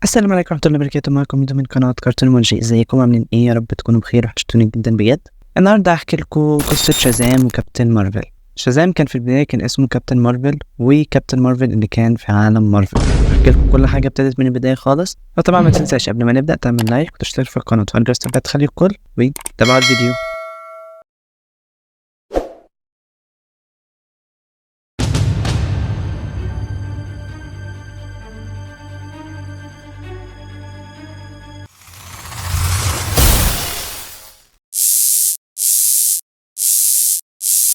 السلام عليكم ورحمة الله وبركاته. معكم من قناة كرتون مونجي. ازيكم عاملين ايه؟ يا رب تكونوا بخير. وحشتوني جدا بجد. النهارده هحكي لكم قصة شازام وكابتن مارفل. شازام كان في البداية كان اسمه كابتن مارفل، وكابتن مارفل اللي كان في عالم مارفل. هحكي لكم كل حاجة ابتدت من البداية خالص. وطبعا ما تنساش قبل ما نبدأ تعمل لايك وتشترك في القناة وتفعل جرس التنبيهات تخلي الكل وتابعوا الفيديو.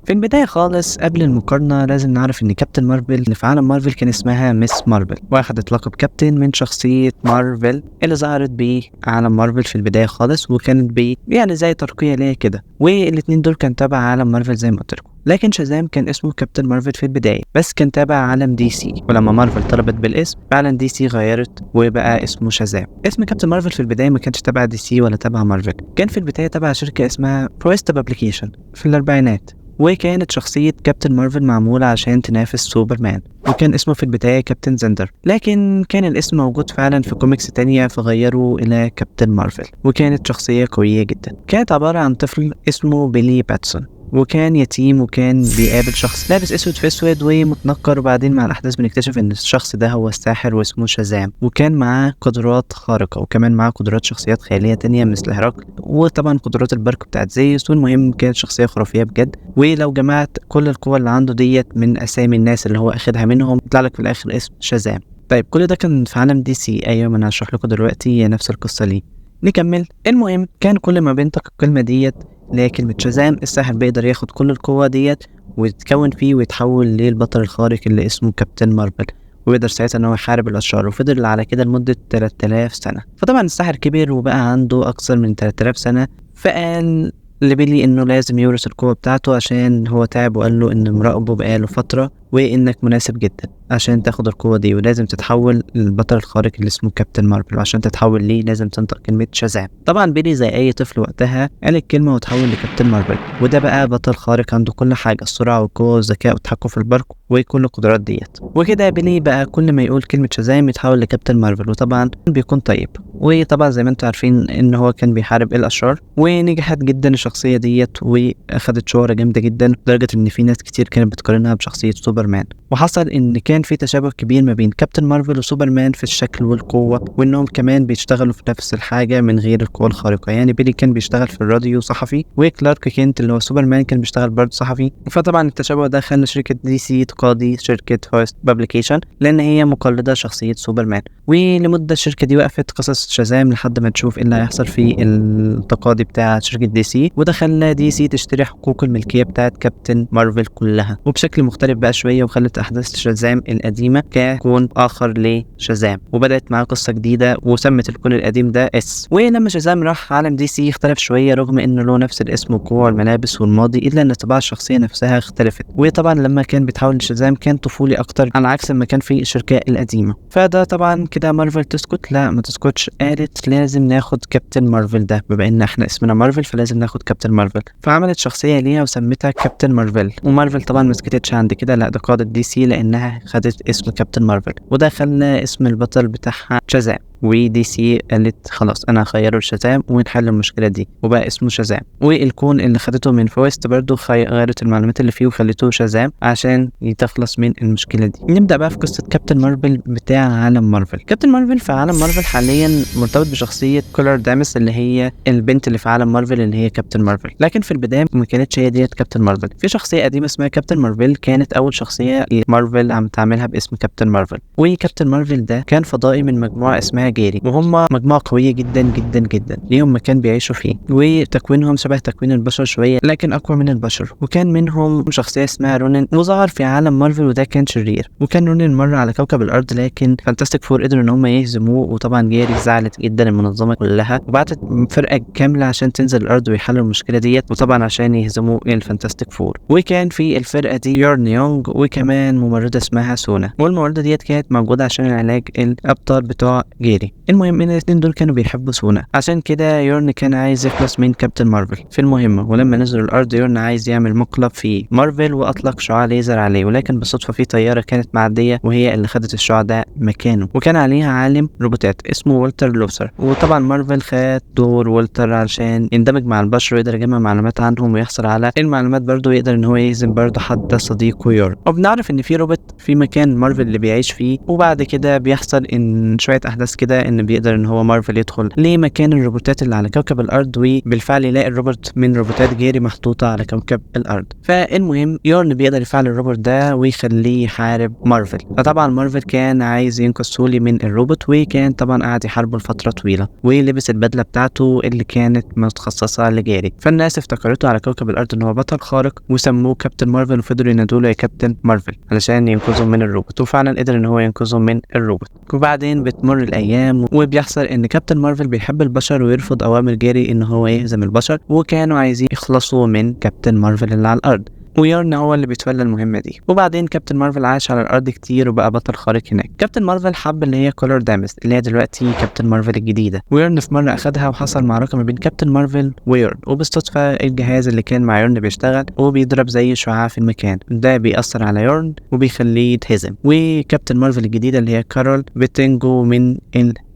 في البداية خالص قبل المقارنة لازم نعرف ان كابتن مارفل اللي في عالم مارفل كان اسمها ميس مارفل، واخدت لقب كابتن من شخصية مارفل اللي ظهرت بعالم مارفل في البداية خالص، وكانت يعني زي ترقية ليها كده. والاتنين دول كان تبع عالم مارفل زي ما قلت لكم. لكن شازام كان اسمه كابتن مارفل في البداية، بس كان تابع عالم دي سي، ولما مارفل طلبت بالاسم فعلا دي سي غيرت وبقى اسمه شازام. اسم كابتن مارفل في البداية ما كانش تبع دي سي ولا تبع مارفل، كان في البداية تبع شركة اسمها برويست بابليكيشن في الأربعينات. وكانت شخصية كابتن مارفل معمولة عشان تنافس سوبرمان، وكان اسمه في البداية كابتن زندر، لكن كان الاسم موجود فعلا في كوميكس تانية فغيروا إلى كابتن مارفل. وكانت شخصية قوية جدا، كانت عبارة عن طفل اسمه بيلي باتسون، وكان يتيم، وكان بيقابل شخص لابس اسود في اسود ومتنكر، وبعدين مع الاحداث بنكتشف ان الشخص ده هو الساحر واسمه شازام، وكان معاه قدرات خارقة، وكمان معاه قدرات شخصيات خيالية تانية مثل هرقل، وطبعا قدرات البرق بتاعت زيوس. والمهم كانت شخصية خرافية بجد. ولو جمعت كل القوى اللي عنده ديت من اسامي الناس اللي هو اخدها منهم يطلع لك في الاخر اسم شازام. طيب كل ده كان في عالم دي سي. ايوه، ما انا هشرح لكم دلوقتي نفس القصة ليه. نكمل. المهم كان كل ما بينطق الكلمة ديت اللي هي كلمة شازام، الساحر بيقدر ياخد كل القوة ديت ويتكون فيه ويتحول للبطل الخارق اللي اسمه كابتن مارفل، ويقدر ساعتها ان هو يحارب الاشرار. وفضل على كده لمدة 3000 سنة. فطبعا الساحر كبر وبقى عنده اكثر من 3000 سنة، فقال لبيلي انه لازم يورث القوة بتاعته عشان هو تعب، وقال له ان مراقبه بقاله فترة وانك مناسب جدا عشان تاخد القوة دي، ولازم تتحول للبطل الخارق اللي اسمه كابتن مارفل. وعشان تتحول ليه لازم تنطق كلمة شازام. طبعا بيلي زي اي طفل وقتها قال الكلمة وتحول لكابتن مارفل، وده بقى بطل خارق عنده كل حاجة: السرعة والقوة والذكاء والتحكم في البرق وكل القدرات ديت. وكده بيلي بقى كل ما يقول كلمة شازام يتحول لكابتن مارفل، وطبعا بيكون طيب. وطبعا زي ما انتم عارفين ان هو كان بيحارب الاشرار، ونجحت جدا الشخصية ديت واخدت شهرة جامدة جدا لدرجة ان في ناس كتير كانت بتقارنها بشخصية سوبرمان. وحصل ان كان في تشابه كبير ما بين كابتن مارفل وسوبرمان في الشكل والقوة، وانهم كمان بيشتغلوا في نفس الحاجة من غير القوة الخارقة. يعني بيلي كان بيشتغل في الراديو صحفي، وكلارك كينت اللي هو سوبرمان كان بيشتغل برضه صحفي. فطبعا التشابه ده خلى شركة دي سي تقاضي شركة فاست بابليكيشن لان هي مقلدة شخصية سوبرمان. ولمدة الشركة دي وقفت قصص شازام لحد ما تشوف ايه اللي هيحصل في التقاضي بتاع شركة دي سي، وده خلى دي سي تشتري حقوق الملكية بتاعت كابتن مارفل كلها وبشكل مختلف بقى شوية، وخلت أحداث شازام القديمة ككون آخر لشازام، وبدأت معاه قصة جديدة وسمت الكون القديم ده اس. ولما شازام راح عالم دي سي اختلف شوية، رغم إنه له نفس الاسم والقوة والملابس والماضي، إلا إن طباع الشخصية نفسها اختلفت. وطبعا لما كان بيتحول لشازام كان طفولي أكتر على عكس ما كان في الشركة القديمة. فده طبعا كده مارفل تسكت؟ لا، ما تسكتش، قالت لازم ناخد كابتن مارفل ده، بما إن إحنا اسمنا مارفل فلازم ناخد كابتن مارفل. فعملت شخصية ليها وسمتها كابتن مارفل. ومارفل طبعا ما سكتتش عند كده، لا ده قادت دي سي لانها خدت اسم كابتن مارفل، وده خلى اسم البطل بتاعها شازام. ودي سي قالت خلاص انا هخيره لشازام ونحل المشكله دي، وبقى اسمه شازام. والكون اللي خدته من فويست برضو غيرت المعلومات اللي فيه وخلته شازام عشان يتخلص من المشكله دي. نبدا بقى في قصه كابتن مارفل بتاع عالم مارفل. كابتن مارفل في عالم مارفل حاليا مرتبط بشخصيه كولر دامس اللي هي البنت اللي في عالم مارفل اللي هي كابتن مارفل، لكن في البدايه ما كانتش هي ديت كابتن مارفل. في شخصيه قديمه اسمها كابتن مارفل، كانت اول شخصيه مارفل عم تعملها باسم كابتن مارفل. وكابتن مارفل ده كان فضائي من مجموعه اسمها جيري، وهم مجموعه قويه جدا جدا جدا، ليهم مكان بيعيشوا فيه، وتكوينهم شبه تكوين البشر شويه لكن اقوى من البشر. وكان منهم شخصيه اسمها رونين، وظهر في عالم مارفل وده كان شرير. وكان رونين مر على كوكب الارض، لكن فانتاستيك فور قدروا ان هم يهزموه. وطبعا جيري زعلت جدا المنظمه كلها وبعتت فرقه كامله عشان تنزل الارض ويحلوا المشكله ديت، وطبعا عشان يهزموا الفانتاستيك فور. وكان في الفرقه دي يورن يونغ وكمان ممرضه اسمها سونا، والممرضه ديت كانت موجوده عشان علاج الابطال بتوع جيري. جيري. المهم ان الاثنين دول كانوا بيحبوا سونا، عشان كده يورن كان عايز يخلص من كابتن مارفل في المهمة. ولما نزلوا الارض يورن عايز يعمل مقلب في مارفل واطلق شعاع ليزر عليه، ولكن بالصدفة في طيارة كانت معدية وهي اللي خدت الشعاع ده مكانه، وكان عليها عالم روبوتات اسمه والتر لوثر. وطبعا مارفل خد دور والتر علشان يندمج مع البشر ويقدر يجمع معلومات عنهم ويحصل على المعلومات، برضه يقدر ان هو يهزم برضه حد صديقه يورن. وبنعرف ان في روبوت في مكان مارفل اللي بيعيش فيه، وبعد كده بيحصل ان شويه احداث كده ان بيقدر ان هو مارفل يدخل لمكان الروبوتات اللي على كوكب الارض، وبالفعل يلاقي الروبوت من روبوتات جيري محطوطه على كوكب الارض. فالمهم يورن بيقدر يفعل الروبوت ده ويخليه يحارب مارفل. فطبعا مارفل كان عايز ينقذ سولي من الروبوت، وكان طبعا قاعد يحاربه لفتره طويله، ولبس البدله بتاعته اللي كانت متخصصه لجيري. فالناس افتكرته على كوكب الارض ان هو بطل خارق وسموه كابتن مارفل، وفضلوا ينادوا له يا كابتن مارفل علشان ينقذهم من الروبوت. وفعلا قدر ان هو ينقذهم من الروبوت. وبعدين بتمر الايام وبيحصل ان كابتن مارفل بيحب البشر ويرفض اوامر جيري ان هو يهزم البشر، وكانوا عايزين يخلصوا من كابتن مارفل اللي على الارض، ويورن هو اللي بيتولى المهمه دي. وبعدين كابتن مارفل عاش على الارض كتير وبقى بطل خارق هناك. كابتن مارفل حب اللي هي كولر دامس اللي هي دلوقتي كابتن مارفل الجديده، ويورن في مره اخدها وحصل معركه ما بين كابتن مارفل ويورن، وبالصدفه الجهاز اللي كان مع يورن بيشتغل وبيضرب زي شعاع في المكان ده، بيأثر على يورن وبيخليه يتهزم. وكابتن مارفل الجديده اللي هي كارول بتنجو من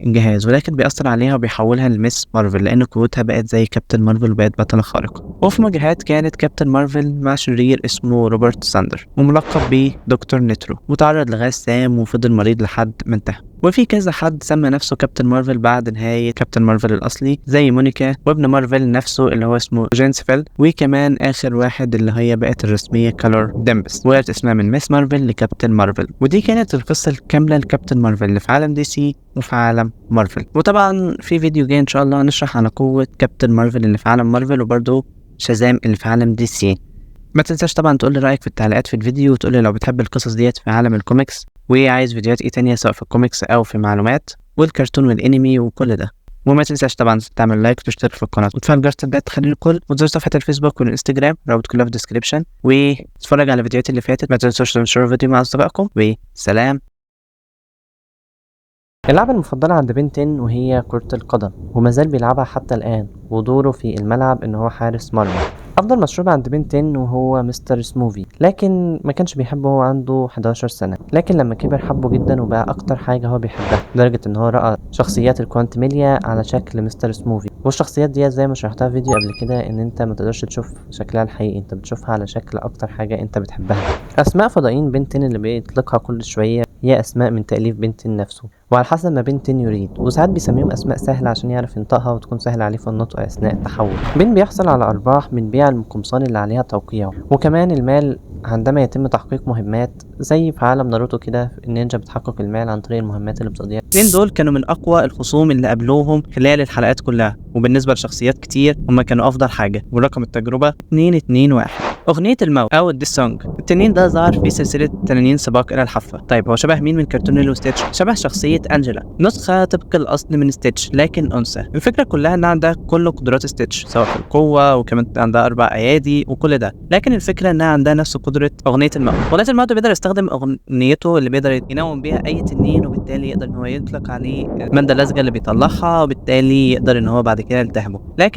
الجهاز، ولكن بيأثر عليها وبيحولها لمس مارفل لان قوتها بقت زي كابتن مارفل وبقت بطله خارقه. وفي مواجهات كانت كابتن مارفل مع شرير اسمه روبرت ساندر وملقب بدكتور نيترو، وتعرض لغاز سام وفضل مريض لحد ما انتهى. وفي كذا حد سمى نفسه كابتن مارفل بعد نهاية كابتن مارفل الأصلي زي مونيكا وابن مارفل نفسه اللي هو اسمه جينسفيل، وكمان آخر واحد اللي هي بقت الرسمية كالور ديمبس، وغيرت اسمها من ميس مارفل لكابتن مارفل. ودي كانت القصة الكاملة لكابتن مارفل اللي في عالم دي سي وفي عالم مارفل. وطبعا في فيديو جاي إن شاء الله نشرح على قوة كابتن مارفل اللي في عالم مارفل وبرضه شازام اللي في عالم دي سي. ما تنساش طبعا تقول لي رأيك في التعليقات في الفيديو، وتقول لي لو بتحب القصص ديت في عالم الكوميكس، وعايز فيديوهات ايه تانية سواء في الكوميكس او في معلومات والكرتون والانمي وكل ده. وما تنساش طبعا تعمل لايك وتشترك في القناة وتفعل جرس التنبيهات تخلي الكل، وتزور صفحة الفيسبوك والانستجرام الرابط كلها في الديسكريبشن، وتتفرج على الفيديوهات اللي فاتت. ما تنسوش تنشروا الفيديو مع اصدقائكم، وسلام. اللعبة المفضلة عند بن 10 وهي كرة القدم، وما زال بيلعبها حتى الآن، ودوره في الملعب إن هو حارس مرمى. أفضل مشروب عند بن 10 وهو مستر سموفي، لكن ما كانش بيحبه وهو عنده 11 سنة، لكن لما كبر حبه جدا وبقى أكتر حاجة هو بيحبها، لدرجة إن هو رأى شخصيات الكوانتميليا على شكل مستر سموفي. والشخصيات دي زي ما شرحتها في فيديو قبل كده إن أنت ما تقدرش تشوف شكلها الحقيقي، أنت بتشوفها على شكل أكتر حاجة أنت بتحبها. أسماء فضائيين بن 10 اللي بيطلقها كل شوية هي أسماء من تأليف بن 10 نفسه، وعلى حسب ما بن 10 يريد، وساعات بيسميهم أسماء سهلة عشان يعرف ينطقها وتكون سهلة عليه في النطق أثناء التحول. بن بيحصل على أرباح من بيع القمصان اللي عليها توقيع، وكمان المال عندما يتم تحقيق مهمات زي في عالم ناروتو كده النينجا بتحقق المال عن طريق المهمات اللي بتقضيها. الاثنين دول كانوا من أقوى الخصوم اللي قابلوهم خلال الحلقات كلها، وبالنسبة لشخصيات كتير هما كانوا أفضل حاجة. ورقم التجربة 221. أغنية الموت أو الديس سونج. التنين ده ظهر في سلسلة تنانين سباق إلى الحافة. طيب هو شبه مين من كرتون ليلو ستيتش؟ شبه شخصية أنجيلا، نسخة طبق الأصل من ستيتش لكن أنثى. الفكرة كلها إن عندها كل قدرات ستيتش سواء في القوة، وكمان عندها 4 أيادي وكل ده، لكن الفكرة إنها عندها نفس قدرة أغنية الموت. أغنية الموت بيقدر يستخدم أغنيته اللي بيقدر ينوم بيها أي تنين، وبالتالي يقدر إن هو يطلق عليه المادة اللزجة اللي بيطلعها، وبالتالي يقدر إن هو بعد كده يلتهمه. لكن